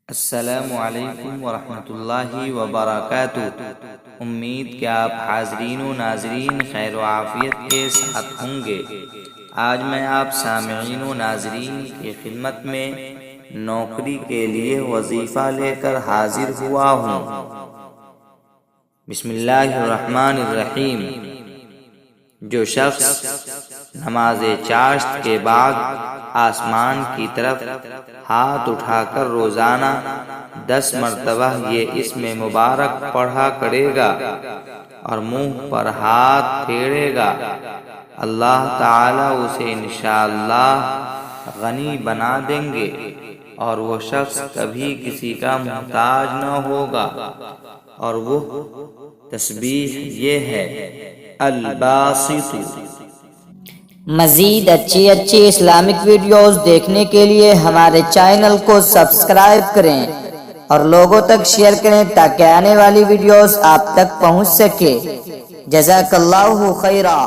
السلام علیکم ورحمۃ اللہ وبرکاتہ۔ امید کہ آپ حاضرین و ناظرین خیر و عافیت کے ساتھ ہوں گے۔ آج میں آپ سامعین و ناظرین کی خدمت میں نوکری کے لیے وظیفہ لے کر حاضر ہوا ہوں۔ بسم اللہ الرحمن الرحیم۔ جو شخص نماز چاشت کے بعد آسمان کی طرف ہاتھ اٹھا کر روزانہ 10 مرتبہ یہ اسم مبارک پڑھا کرے گا اور منہ پر ہاتھ پھیرے گا، اللہ تعالی اسے انشاءاللہ غنی بنا دیں گے اور وہ شخص کبھی کسی کا محتاج نہ ہوگا۔ اور وہ تسبیح یہ ہے: الباسط۔ مزید اچھی اسلامک ویڈیوز دیکھنے کے لیے ہمارے چینل کو سبسکرائب کریں اور لوگوں تک شیئر کریں تاکہ آنے والی ویڈیوز آپ تک پہنچ سکے۔ جزاک اللہ خیرا۔